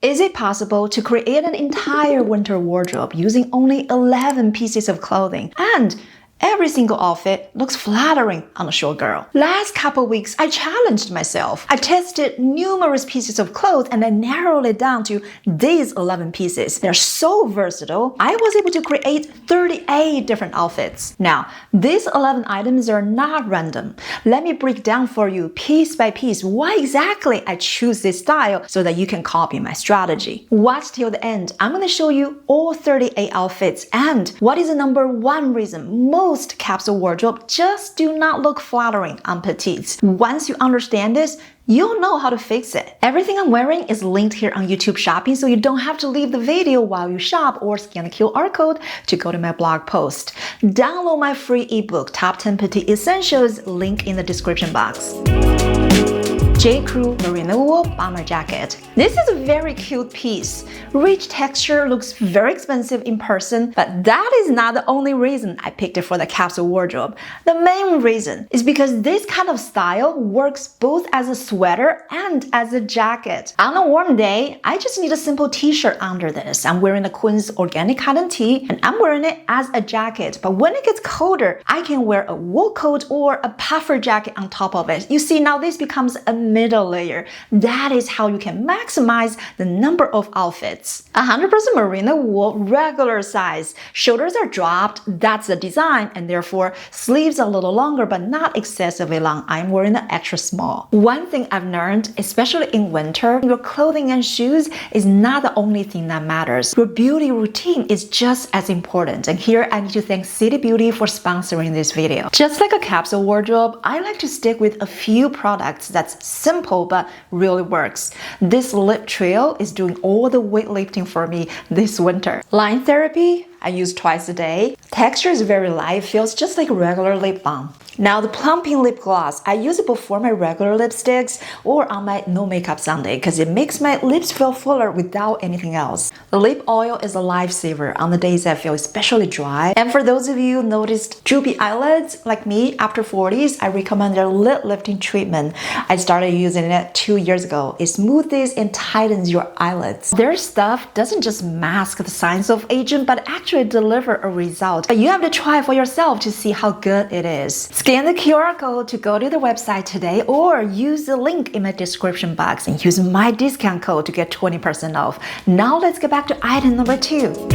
Is it possible to create an entire winter wardrobe using only 11 pieces of clothing and every single outfit looks flattering on a short girl? Last couple weeks, I challenged myself. I tested numerous pieces of clothes and I narrowed it down to these 11 pieces. They're so versatile. I was able to create 38 different outfits. Now, these 11 items are not random. Let me break down for you piece by piece why exactly I choose this style so that you can copy my strategy. Watch till the end. I'm going to show you all 38 outfits and what is the number one reason most capsule wardrobe just do not look flattering on petites. Once you understand this, you'll know how to fix it. Everything I'm wearing is linked here on YouTube Shopping, so you don't have to leave the video while you shop or scan the QR code to go to my blog post. Download my free ebook, Top 10 Petite Essentials, link in the description box. J. Crew Merino Wool Bomber Jacket. This is a very cute piece. Rich texture, looks very expensive in person, but that is not the only reason I picked it for the capsule wardrobe. The main reason is because this kind of style works both as a sweater and as a jacket. On a warm day, I just need a simple t-shirt under this. I'm wearing the Queen's organic cotton tee and I'm wearing it as a jacket. But when it gets colder, I can wear a wool coat or a puffer jacket on top of it. You see, now this becomes a middle layer. That is how you can maximize the number of outfits. 100% merino wool, regular size. Shoulders are dropped, that's the design, and therefore sleeves are a little longer but not excessively long. I'm wearing the extra small. One thing I've learned, especially in winter, your clothing and shoes is not the only thing that matters. Your beauty routine is just as important. And here I need to thank City Beauty for sponsoring this video. Just like a capsule wardrobe, I like to stick with a few products that's simple but really works. This lip trio is doing all the weightlifting for me this winter. Line therapy, I use twice a day. Texture is very light, feels just like regular lip balm. Now the plumping lip gloss, I use it before my regular lipsticks or on my no makeup Sunday because it makes my lips feel fuller without anything else. The lip oil is a lifesaver on the days I feel especially dry. And for those of you who noticed droopy eyelids like me after 40s, I recommend their lid lifting treatment. I started using it 2 years ago. It smoothes and tightens your eyelids. Their stuff doesn't just mask the signs of aging, but actually deliver a result. But you have to try it for yourself to see how good it is. Scan the QR code to go to the website today or use the link in my description box and use my discount code to get 20% off. Now let's get back to item number 2.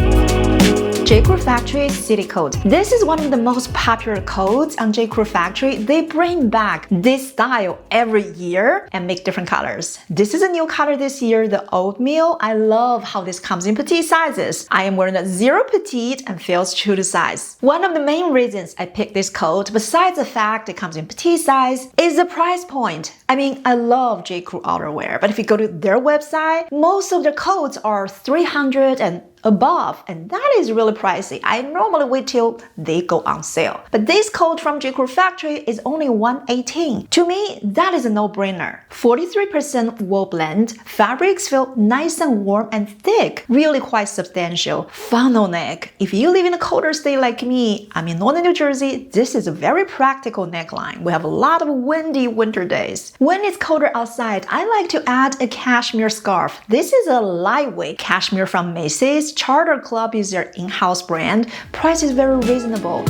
J. Crew Factory City Coat. This is one of the most popular coats on J. Crew Factory. They bring back this style every year and make different colors. This is a new color this year, the oatmeal. I love how this comes in petite sizes. I am wearing a 0 petite and feels true to size. One of the main reasons I picked this coat, besides the fact it comes in petite size, is the price point. I mean, I love J. Crew outerwear, but if you go to their website, most of their coats are $300 and above, and that is really pricey. I normally wait till they go on sale. But this coat from J. Crew Factory is only $118. To me, that is a no-brainer. 43% wool blend, fabrics feel nice and warm and thick, really quite substantial. Funnel neck. If you live in a colder state like me, I'm in northern New Jersey, this is a very practical neckline. We have a lot of windy winter days. When it's colder outside, I like to add a cashmere scarf. This is a lightweight cashmere from Macy's. Charter Club is their in-house brand. Price is very reasonable.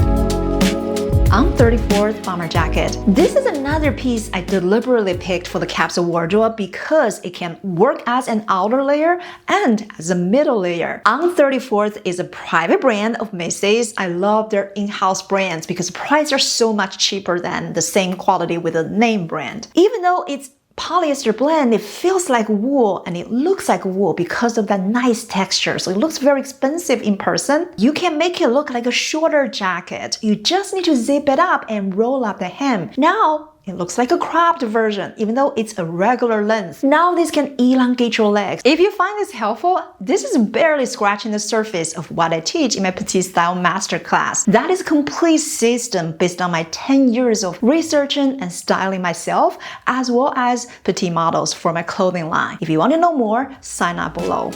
On 34th Bomber Jacket. This is another piece I deliberately picked for the capsule wardrobe because it can work as an outer layer and as a middle layer. On 34th is a private brand of Macy's. I love their in-house brands because the prices are so much cheaper than the same quality with a name brand. Even though it's polyester blend, it feels like wool and it looks like wool because of that nice texture. So it looks very expensive in person. You can make it look like a shorter jacket. You just need to zip it up and roll up the hem. Now, it looks like a cropped version, even though it's a regular length. Now this can elongate your legs. If you find this helpful, this is barely scratching the surface of what I teach in my Petite Style Masterclass. That is a complete system based on my 10 years of researching and styling myself, as well as petite models for my clothing line. If you want to know more, sign up below.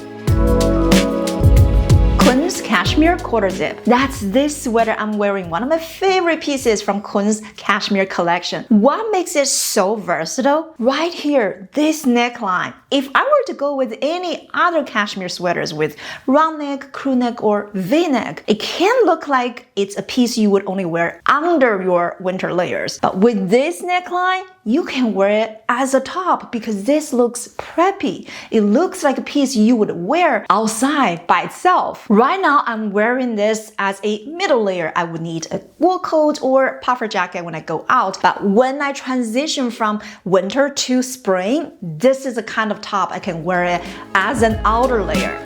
Kun's Cashmere Quarter Zip. That's this sweater I'm wearing, one of my favorite pieces from Kun's Cashmere collection. What makes it so versatile? Right here, this neckline. If I were to go with any other cashmere sweaters with round neck, crew neck, or V-neck, it can look like it's a piece you would only wear under your winter layers. But with this neckline, you can wear it as a top because this looks preppy. It looks like a piece you would wear outside by itself. Right now, I'm wearing this as a middle layer. I would need a wool coat or puffer jacket when I go out. But when I transition from winter to spring, this is the kind of top I can wear it as an outer layer.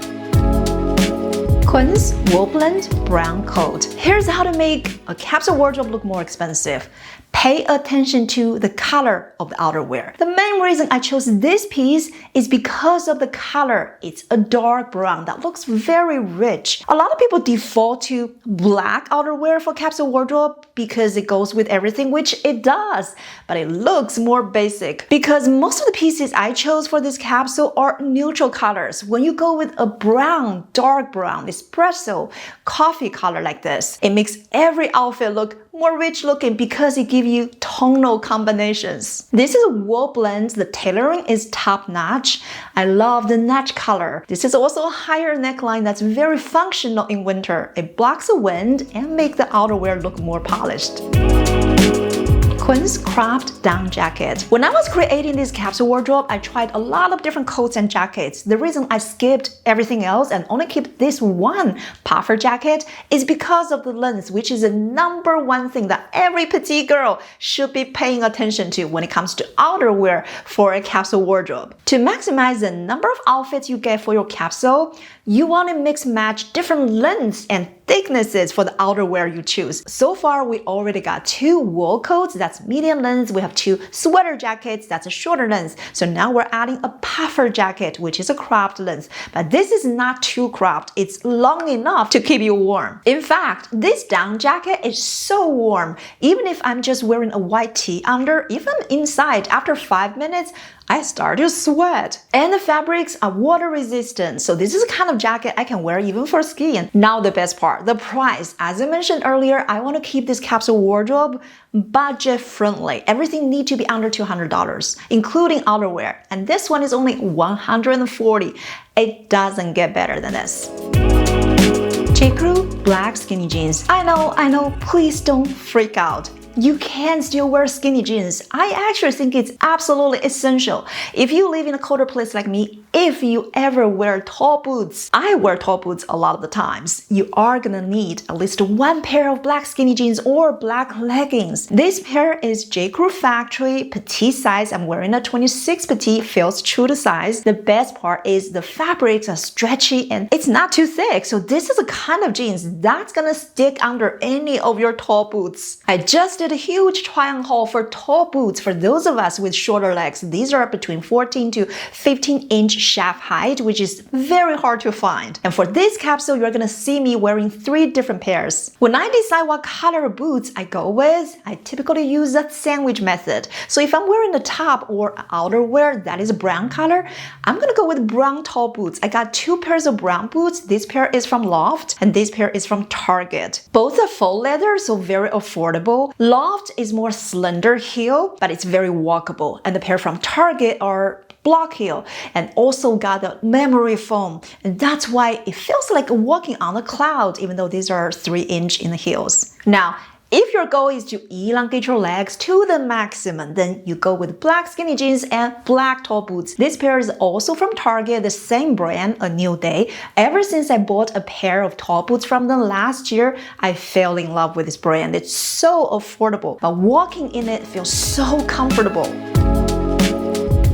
Kun's Wool Blend Brown Coat. Here's how to make a capsule wardrobe look more expensive. Pay attention to the color of the outerwear. The main reason I chose this piece is because of the color. It's a dark brown that looks very rich. A lot of people default to black outerwear for capsule wardrobe because it goes with everything, which it does, but it looks more basic. Because most of the pieces I chose for this capsule are neutral colors. When you go with a brown, dark brown, espresso, coffee color like this, it makes every outfit look more rich looking because it gives you tonal combinations. This is a wool blend. The tailoring is top notch. I love the notch color. This is also a higher neckline that's very functional in winter. It blocks the wind and makes the outerwear look more polished. Kun's cropped down jacket. When I was creating this capsule wardrobe, I tried a lot of different coats and jackets. The reason I skipped everything else and only kept this one puffer jacket is because of the length, which is the #1 thing that every petite girl should be paying attention to when it comes to outerwear for a capsule wardrobe. To maximize the number of outfits you get for your capsule, you want to mix match different lengths and thicknesses for the outerwear you choose. So far, we already got 2 wool coats, that's medium length. We have 2 sweater jackets, that's a shorter length. So now we're adding a puffer jacket, which is a cropped length. But this is not too cropped. It's long enough to keep you warm. In fact, this down jacket is so warm. Even if I'm just wearing a white tee under, even inside, after 5 minutes, I start to sweat. And the fabrics are water resistant, so this is the kind of jacket I can wear even for skiing. Now the best part, the price. As I mentioned earlier, I want to keep this capsule wardrobe budget friendly. Everything needs to be under $200, including outerwear. And this one is only $140. It doesn't get better than this. J.Crew black skinny jeans. I know, please don't freak out. You can still wear skinny jeans. I actually think it's absolutely essential. If you live in a colder place like me, if you ever wear tall boots, I wear tall boots a lot of the times, you are gonna need at least 1 pair of black skinny jeans or black leggings. This pair is J.Crew Factory petite size. I'm wearing a 26 petite, feels true to size. The best part is the fabrics are stretchy and it's not too thick. So this is a kind of jeans that's gonna stick under any of your tall boots. I just did a huge try-on haul for tall boots for those of us with shorter legs. These are between 14 to 15 inch shaft height, which is very hard to find. And for this capsule, you're gonna see me wearing 3 different pairs. When I decide what color of boots I go with, I typically use that sandwich method. So if I'm wearing a top or outerwear that is a brown color, I'm gonna go with brown tall boots. I got 2 pairs of brown boots. This pair is from Loft and this pair is from Target. Both are faux leather, so very affordable. Loft is more slender heel, but it's very walkable. And the pair from Target are block heel and also got the memory foam. And that's why it feels like walking on a cloud, even though these are 3 inch in the heels. Now, if your goal is to elongate your legs to the maximum, then you go with black skinny jeans and black tall boots. This pair is also from Target, the same brand, A New Day. Ever since I bought a pair of tall boots from them last year, I fell in love with this brand. It's so affordable, but walking in it feels so comfortable.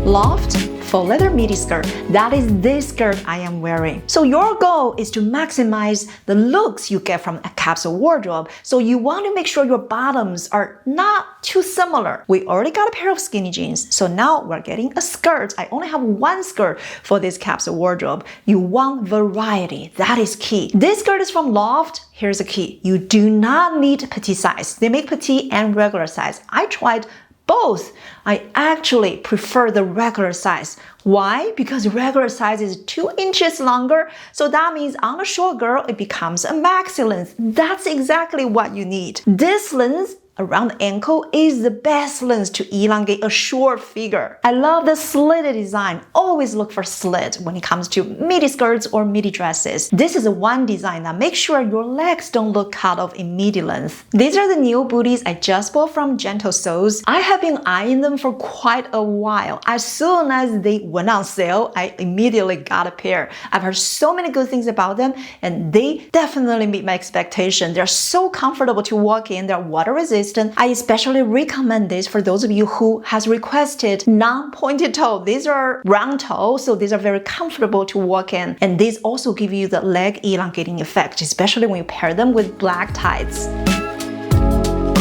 Loft faux leather midi skirt. That is this skirt I am wearing. So your goal is to maximize the looks you get from a capsule wardrobe. So you want to make sure your bottoms are not too similar. We already got a pair of skinny jeans, so now we're getting a skirt. I only have 1 skirt for this capsule wardrobe. You want variety. That is key. This skirt is from Loft. Here's a key. You do not need petite size. They make petite and regular size. I tried both. I actually prefer the regular size. Why? Because regular size is 2 inches longer, so that means on a short girl, it becomes a maxi length. That's exactly what you need. This length around the ankle is the best length to elongate a short figure. I love the slitted design. Always look for slit when it comes to midi skirts or midi dresses. This is one design that makes sure your legs don't look cut off in midi length. These are the new booties I just bought from Gentle Soles. I have been eyeing them for quite a while. As soon as they went on sale, I immediately got a pair. I've heard so many good things about them, and they definitely meet my expectation. They're so comfortable to walk in. They're water resistant. I especially recommend this for those of you who has requested non-pointed toe. These are round toe, so these are very comfortable to walk in. And these also give you the leg elongating effect, especially when you pair them with black tights.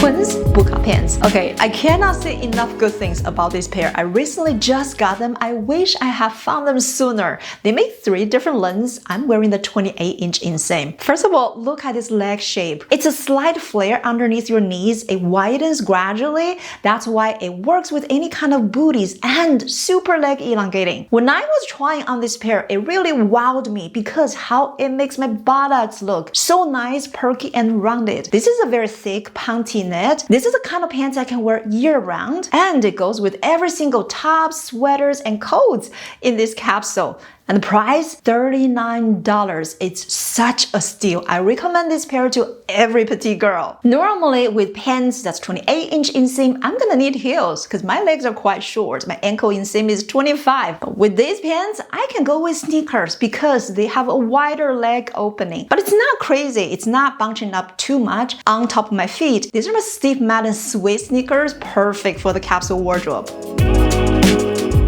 Twins bootcut pants. Okay, I cannot say enough good things about this pair. I recently just got them. I wish I had found them sooner. They make 3 different lengths. I'm wearing the 28-inch inseam. First of all, look at this leg shape. It's a slight flare underneath your knees. It widens gradually. That's why it works with any kind of booties and super leg elongating. When I was trying on this pair, it really wowed me because how it makes my buttocks look so nice, perky, and rounded. This is a very thick panty knit. This is the kind of pants I can wear year-round, and it goes with every single top, sweaters, and coats in this capsule. And the price, $39. It's such a steal. I recommend this pair to every petite girl. Normally with pants that's 28-inch inseam, I'm gonna need heels because my legs are quite short. My ankle inseam is 25. But with these pants, I can go with sneakers because they have a wider leg opening. But it's not crazy. It's not bunching up too much on top of my feet. These are my Steve Madden suede sneakers, perfect for the capsule wardrobe.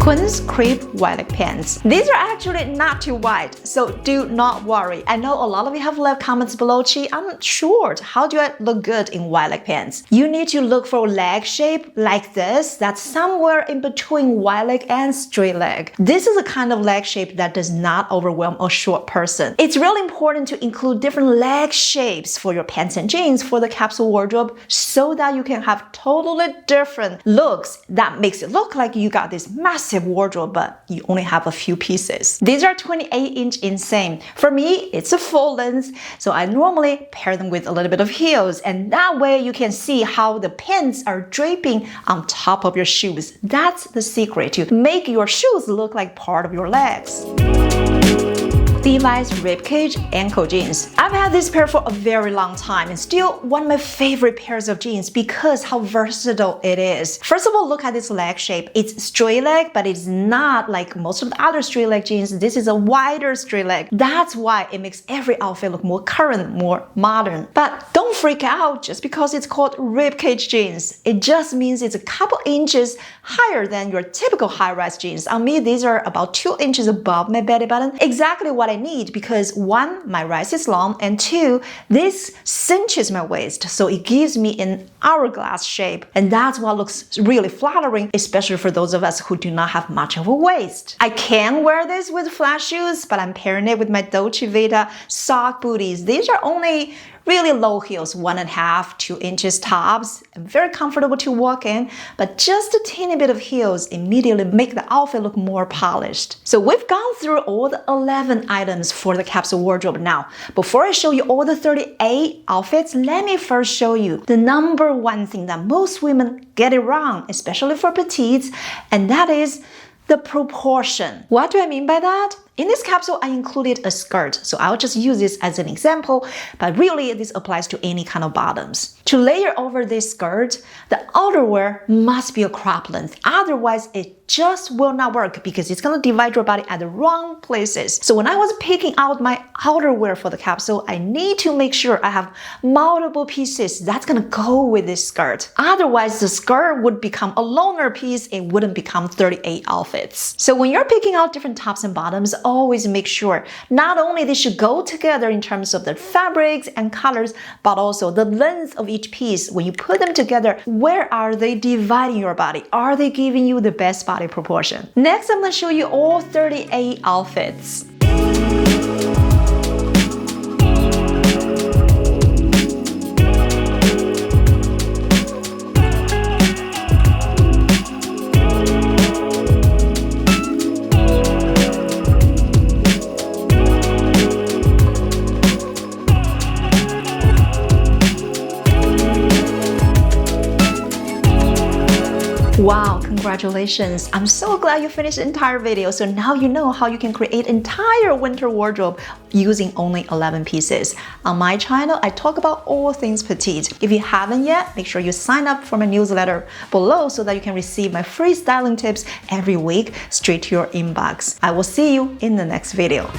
Quince crepe wide leg pants. These are actually not too wide, so do not worry. I know a lot of you have left comments below, Chi, I'm short. How do I look good in wide leg pants? You need to look for leg shape like this, that's somewhere in between wide leg and straight leg. This is a kind of leg shape that does not overwhelm a short person. It's really important to include different leg shapes for your pants and jeans for the capsule wardrobe so that you can have totally different looks that makes it look like you got this massive wardrobe, but you only have a few pieces. These are 28-inch inseam. For me, it's a full length, so I normally pair them with a little bit of heels, and that way you can see how the pins are draping on top of your shoes. That's the secret to make your shoes look like part of your legs. Levi's ribcage ankle jeans. I've had this pair for a very long time and still one of my favorite pairs of jeans because how versatile it is. First of all, look at this leg shape. It's straight leg, but it's not like most of the other straight leg jeans. This is a wider straight leg. That's why it makes every outfit look more current, more modern. But don't freak out just because it's called ribcage jeans. It just means it's a couple inches higher than your typical high-rise jeans. On me, these are about 2 inches above my belly button. Exactly what I need because 1, my rise is long, and 2, this cinches my waist, so it gives me an hourglass shape, and that's what looks really flattering, especially for those of us who do not have much of a waist. I can wear this with flat shoes, but I'm pairing it with my Dolce Vita sock booties. These are only really low heels, 1.5, 2 inches tops, and very comfortable to walk in, but just a teeny bit of heels immediately make the outfit look more polished. So we've gone through all the 11 items for the capsule wardrobe now. Before I show you all the 38 outfits, let me first show you the number one thing that most women get it wrong, especially for petites, and that is the proportion. What do I mean by that? In this capsule, I included a skirt, so I'll just use this as an example, but really this applies to any kind of bottoms. To layer over this skirt, the outerwear must be a crop length, otherwise it just will not work because it's gonna divide your body at the wrong places. So when I was picking out my outerwear for the capsule, I need to make sure I have multiple pieces that's gonna go with this skirt. Otherwise, the skirt would become a loner piece, it wouldn't become 38 outfits. So when you're picking out different tops and bottoms, always make sure not only they should go together in terms of the fabrics and colors, but also the length of each piece. When you put them together, where are they dividing your body? Are they giving you the best body proportion? Next, I'm going to show you all 38 outfits. Wow, congratulations. I'm so glad you finished the entire video. So now you know how you can create entire winter wardrobe using only 11 pieces. On my channel, I talk about all things petite. If you haven't yet, make sure you sign up for my newsletter below so that you can receive my free styling tips every week straight to your inbox. I will see you in the next video.